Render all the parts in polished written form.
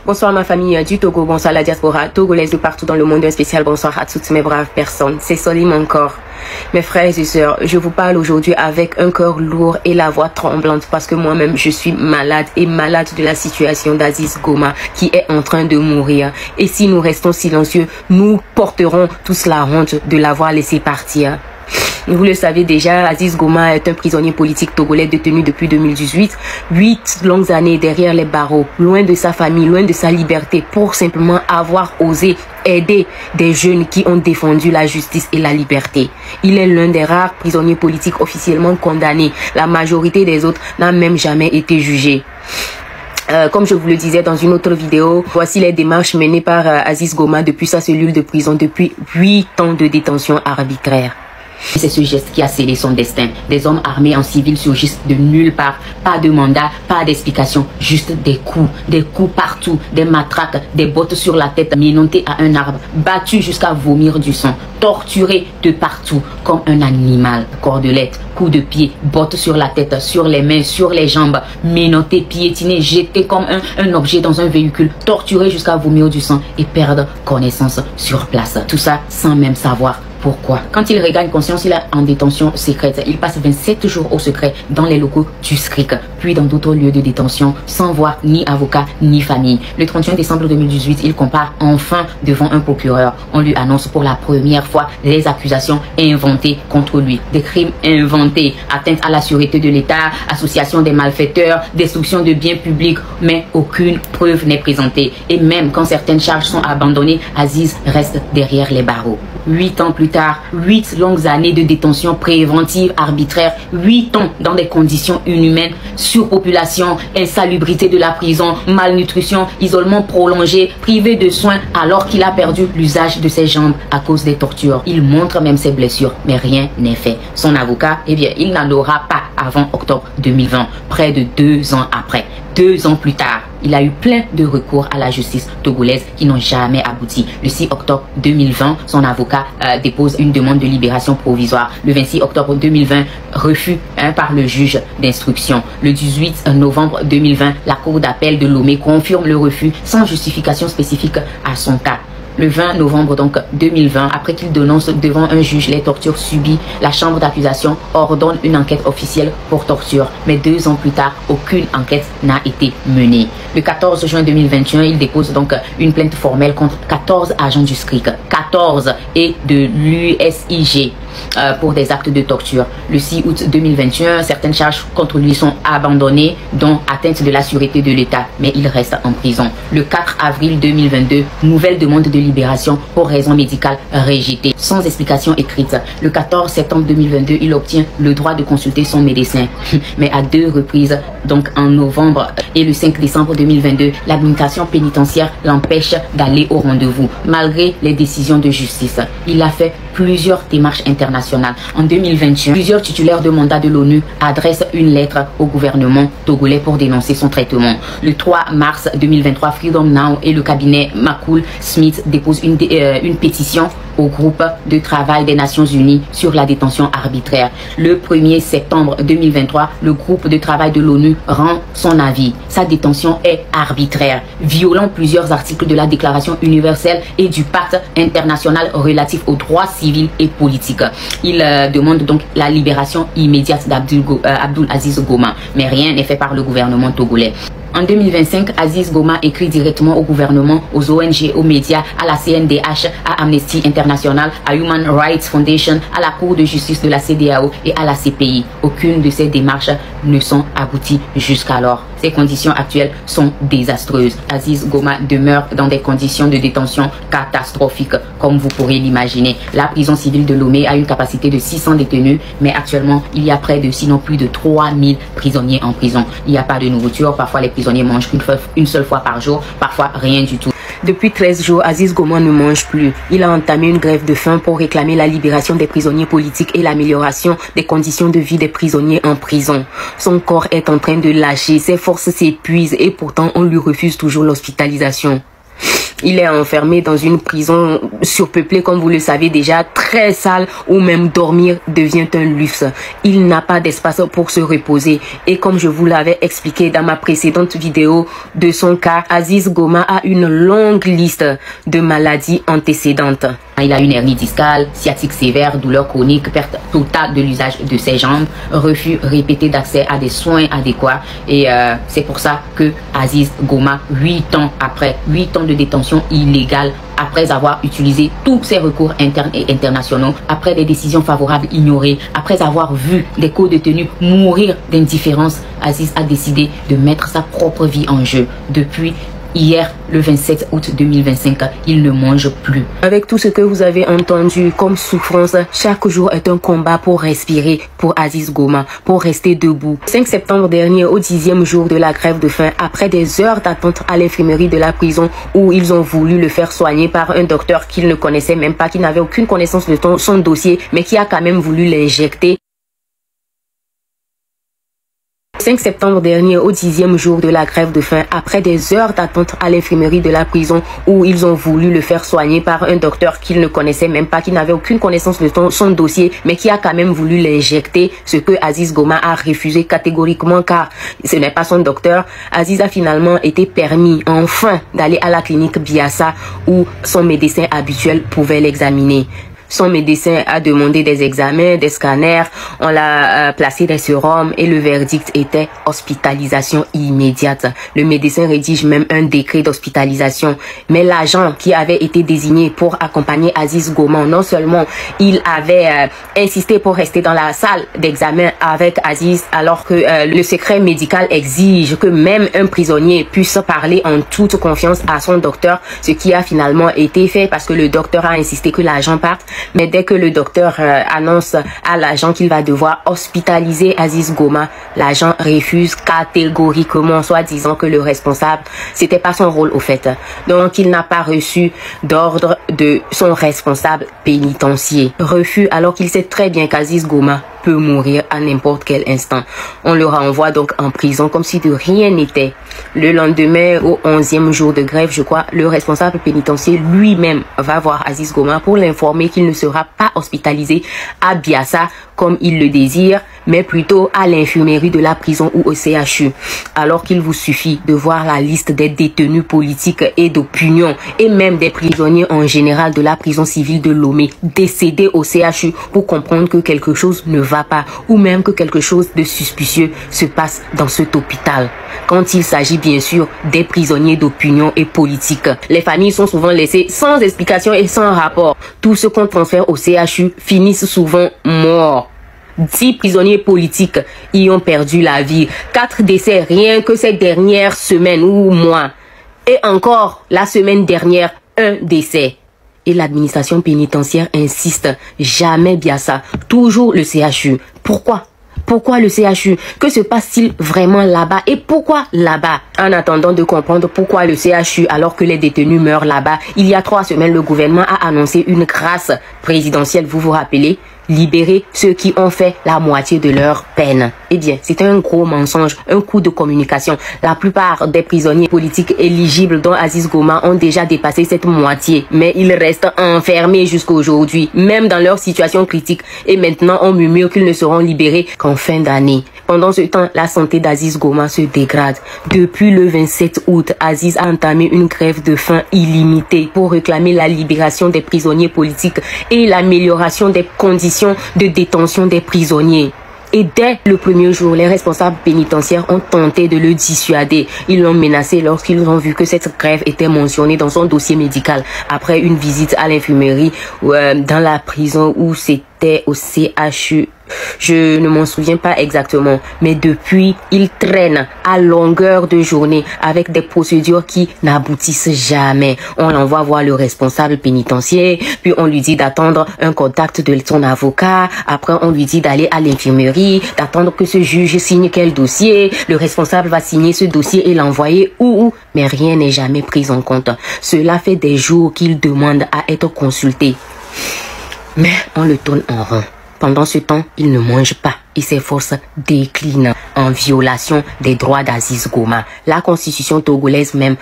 Bonsoir ma famille du Togo, bonsoir la diaspora togolaise de partout dans le monde, un spécial bonsoir à toutes mes braves personnes. C'est Solim encore. Mes frères et sœurs, je vous parle aujourd'hui avec un cœur lourd et la voix tremblante parce que moi-même je suis malade et malade de la situation d'Aziz Goma qui est en train de mourir. Et si nous restons silencieux, nous porterons tous la honte de l'avoir laissé partir. Vous le savez déjà, Aziz Goma est un prisonnier politique togolais détenu depuis 2018. 8 longues années derrière les barreaux, loin de sa famille, loin de sa liberté, pour simplement avoir osé aider des jeunes qui ont défendu la justice et la liberté. Il est l'un des rares prisonniers politiques officiellement condamnés. La majorité des autres n'a même jamais été jugé. Comme je vous le disais dans une autre vidéo, voici les démarches menées par Aziz Goma depuis sa cellule de prison, depuis 8 ans de détention arbitraire. C'est ce geste qui a scellé son destin. Des hommes armés en civil surgissent de nulle part. Pas de mandat, pas d'explication, juste des coups partout, des matraques, des bottes sur la tête, menottés à un arbre, battus jusqu'à vomir du sang, torturés de partout comme un animal. Cordelettes, coups de pied, bottes sur la tête, sur les mains, sur les jambes, menottés, piétinés, jetés comme un objet dans un véhicule, torturés jusqu'à vomir du sang et perdre connaissance sur place. Tout ça sans même savoir pourquoi. Quand il regagne conscience, il est en détention secrète. Il passe 27 jours au secret dans les locaux du SCRIC, puis dans d'autres lieux de détention, sans voir ni avocat ni famille. Le 31 décembre 2018, il compare enfin devant un procureur. On lui annonce pour la première fois les accusations inventées contre lui. Des crimes inventés, atteinte à la sûreté de l'État, association des malfaiteurs, destruction de biens publics, mais aucune preuve n'est présentée. Et même quand certaines charges sont abandonnées, Aziz reste derrière les barreaux. 8 ans plus tard, 8 longues années de détention préventive arbitraire, 8 ans dans des conditions inhumaines, surpopulation, insalubrité de la prison, malnutrition, isolement prolongé, privé de soins alors qu'il a perdu l'usage de ses jambes à cause des tortures. Il montre même ses blessures, mais rien n'est fait. Son avocat, eh bien, il n'en aura pas avant octobre 2020, près de 2 ans après. 2 ans plus tard, il a eu plein de recours à la justice togolaise qui n'ont jamais abouti. Le 6 octobre 2020, son avocat dépose une demande de libération provisoire. Le 26 octobre 2020, refus par le juge d'instruction. Le 18 novembre 2020, la cour d'appel de Lomé confirme le refus sans justification spécifique à son cas. Le 20 novembre donc 2020, après qu'il dénonce devant un juge les tortures subies, la chambre d'accusation ordonne une enquête officielle pour torture. Mais 2 ans plus tard, aucune enquête n'a été menée. Le 14 juin 2021, il dépose donc une plainte formelle contre 14 agents du SCRIC, 14 et de l'USIG pour des actes de torture. Le 6 août 2021, certaines charges contre lui sont abandonnées, dont atteinte de la sûreté de l'État, mais il reste en prison. Le 4 avril 2022, nouvelle demande de libération pour raison médicale rejetée, sans explication écrite. Le 14 septembre 2022, il obtient le droit de consulter son médecin, mais à 2 reprises, donc en novembre et le 5 décembre 2022, l'administration pénitentiaire l'empêche d'aller au rendez-vous, malgré les décisions de justice. Il a fait plusieurs démarches internationales. En 2021, plusieurs titulaires de mandat de l'ONU adressent une lettre au gouvernement togolais pour dénoncer son traitement. Le 3 mars 2023, Freedom Now et le cabinet McCool Smith déposent une pétition au groupe de travail des Nations Unies sur la détention arbitraire. Le 1er septembre 2023, le groupe de travail de l'ONU rend son avis. Sa détention est arbitraire, violant plusieurs articles de la Déclaration universelle et du Pacte international relatif aux droits civils et politiques. Il demande donc la libération immédiate d'Abdul Aziz Goma, mais rien n'est fait par le gouvernement togolais. En 2025, Aziz Goma écrit directement au gouvernement, aux ONG, aux médias, à la CNDH, à Amnesty International, à Human Rights Foundation, à la Cour de justice de la CEDEAO et à la CPI. Aucune de ces démarches ne sont abouties jusqu'alors. Ces conditions actuelles sont désastreuses. Aziz Goma demeure dans des conditions de détention catastrophiques, comme vous pourrez l'imaginer. La prison civile de Lomé a une capacité de 600 détenus, mais actuellement, il y a près de, sinon plus de 3000 prisonniers en prison. Il n'y a pas de nourriture, parfois les prisonniers mangent une seule fois par jour, parfois rien du tout. Depuis 13 jours, Aziz Goma ne mange plus. Il a entamé une grève de faim pour réclamer la libération des prisonniers politiques et l'amélioration des conditions de vie des prisonniers en prison. Son corps est en train de lâcher, ses forces s'épuisent et pourtant on lui refuse toujours l'hospitalisation. Il est enfermé dans une prison surpeuplée, comme vous le savez déjà, très sale, où même dormir devient un luxe. Il n'a pas d'espace pour se reposer. Et comme je vous l'avais expliqué dans ma précédente vidéo de son cas, Aziz Goma a une longue liste de maladies antécédentes. Il a une hernie discale, sciatique sévère, douleur chronique, perte totale de l'usage de ses jambes, refus répété d'accès à des soins adéquats. Et c'est pour ça que Aziz Goma, 8 ans après, 8 ans de détention illégale, après avoir utilisé tous ses recours internes et internationaux, après des décisions favorables ignorées, après avoir vu des co-détenus mourir d'indifférence, Aziz a décidé de mettre sa propre vie en jeu. Depuis hier, le 27 août 2025, il ne mange plus. Avec tout ce que vous avez entendu comme souffrance, chaque jour est un combat pour respirer pour Aziz Goma, pour rester debout. 5 septembre dernier, au 10e jour de la grève de faim, après des heures d'attente à l'infirmerie de la prison où ils ont voulu le faire soigner par un docteur qu'ils ne connaissaient même pas, qui n'avait aucune connaissance de son dossier, mais qui a quand même voulu l'injecter. 5 septembre dernier, au 10e jour de la grève de faim, après des heures d'attente à l'infirmerie de la prison où ils ont voulu le faire soigner par un docteur qu'ils ne connaissaient même pas, qui n'avait aucune connaissance de son dossier, mais qui a quand même voulu l'injecter, ce que Aziz Goma a refusé catégoriquement car ce n'est pas son docteur. Aziz a finalement été permis enfin d'aller à la clinique Biassa où son médecin habituel pouvait l'examiner. Son médecin a demandé des examens, des scanners, on l'a placé des sérums et le verdict était hospitalisation immédiate. Le médecin rédige même un décret d'hospitalisation. Mais l'agent qui avait été désigné pour accompagner Aziz Goma, non seulement il avait insisté pour rester dans la salle d'examen avec Aziz alors que le secret médical exige que même un prisonnier puisse parler en toute confiance à son docteur, ce qui a finalement été fait parce que le docteur a insisté que l'agent parte. Mais dès que le docteur annonce à l'agent qu'il va devoir hospitaliser Aziz Goma, l'agent refuse catégoriquement, soit disant que le responsable, c'était pas son rôle au fait. Donc il n'a pas reçu d'ordre de son responsable pénitentiaire. Refus alors qu'il sait très bien qu'Aziz Goma peut mourir à n'importe quel instant. On le renvoie donc en prison comme si de rien n'était. Le lendemain, au 11e jour de grève, je crois, le responsable pénitentiaire lui-même va voir Aziz Goma pour l'informer qu'il ne sera pas hospitalisé à Biassa comme il le désire, mais plutôt à l'infirmerie de la prison ou au CHU. Alors qu'il vous suffit de voir la liste des détenus politiques et d'opinion et même des prisonniers en général de la prison civile de Lomé décédés au CHU pour comprendre que quelque chose ne va pas ou même que quelque chose de suspicieux se passe dans cet hôpital. Quand il s'agit bien sûr des prisonniers d'opinion et politique, les familles sont souvent laissées sans explication et sans rapport. Tous ceux qu'on transfère au CHU finissent souvent morts. 10 prisonniers politiques y ont perdu la vie. 4 décès rien que ces dernières semaines ou mois. Et encore la semaine dernière, 1 décès. Et l'administration pénitentiaire insiste, jamais Biassa, toujours le CHU. Pourquoi? Pourquoi le CHU? Que se passe-t-il vraiment là-bas? Et pourquoi là-bas? En attendant de comprendre pourquoi le CHU alors que les détenus meurent là-bas, il y a 3 semaines, le gouvernement a annoncé une grâce présidentielle, vous vous rappelez? Libérer ceux qui ont fait la moitié de leur peine. Eh bien, c'est un gros mensonge, un coup de communication. La plupart des prisonniers politiques éligibles dont Aziz Goma ont déjà dépassé cette moitié. Mais ils restent enfermés jusqu'à aujourd'hui, même dans leur situation critique. Et maintenant, on murmure qu'ils ne seront libérés qu'en fin d'année. Pendant ce temps, la santé d'Aziz Goma se dégrade. Depuis le 27 août, Aziz a entamé une grève de faim illimitée pour réclamer la libération des prisonniers politiques et l'amélioration des conditions de détention des prisonniers. Et dès le premier jour, les responsables pénitentiaires ont tenté de le dissuader. Ils l'ont menacé lorsqu'ils ont vu que cette grève était mentionnée dans son dossier médical après une visite à l'infirmerie dans la prison où c'était au CHU. Je ne m'en souviens pas exactement, mais depuis, il traîne à longueur de journée avec des procédures qui n'aboutissent jamais. On l'envoie voir le responsable pénitentiaire, puis on lui dit d'attendre un contact de son avocat, après on lui dit d'aller à l'infirmerie, d'attendre que ce juge signe quel dossier, le responsable va signer ce dossier et l'envoyer où, mais rien n'est jamais pris en compte. Cela fait des jours qu'il demande à être consulté, mais on le tourne en rond. Pendant ce temps, il ne mange pas et ses forces déclinent en violation des droits d'Aziz Goma. La constitution togolaise même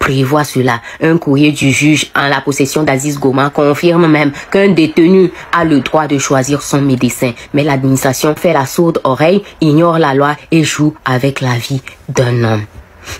prévoit cela. Un courrier du juge en la possession d'Aziz Goma confirme même qu'un détenu a le droit de choisir son médecin. Mais l'administration fait la sourde oreille, ignore la loi et joue avec la vie d'un homme.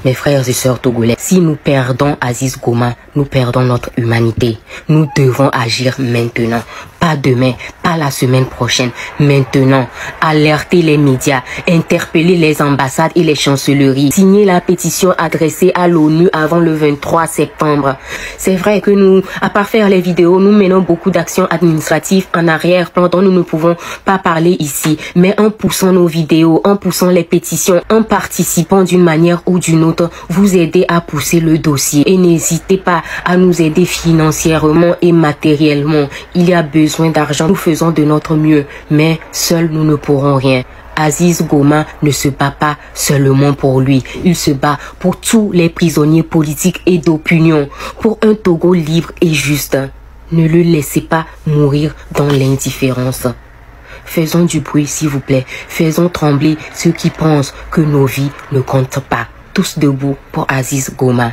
Mes frères et sœurs togolais, si nous perdons Aziz Goma, nous perdons notre humanité. Nous devons agir maintenant, pas demain, pas la semaine prochaine, maintenant. Alerter les médias, interpeller les ambassades et les chancelleries, signer la pétition adressée à l'ONU avant le 23 septembre. C'est vrai que nous, à part faire les vidéos, nous menons beaucoup d'actions administratives en arrière-plan dont nous ne pouvons pas parler ici. Mais en poussant nos vidéos, en poussant les pétitions, en participant d'une manière ou d'une autre, vous aidez à pousser le dossier. Et n'hésitez pas à nous aider financièrement et matériellement. Il y a besoin d'argent, nous faisons de notre mieux, mais seuls nous ne pourrons rien. Aziz Goma ne se bat pas seulement pour lui, il se bat pour tous les prisonniers politiques et d'opinion, pour un Togo libre et juste. Ne le laissez pas mourir dans l'indifférence. Faisons du bruit s'il vous plaît, faisons trembler ceux qui pensent que nos vies ne comptent pas. Tous debout pour Aziz Goma.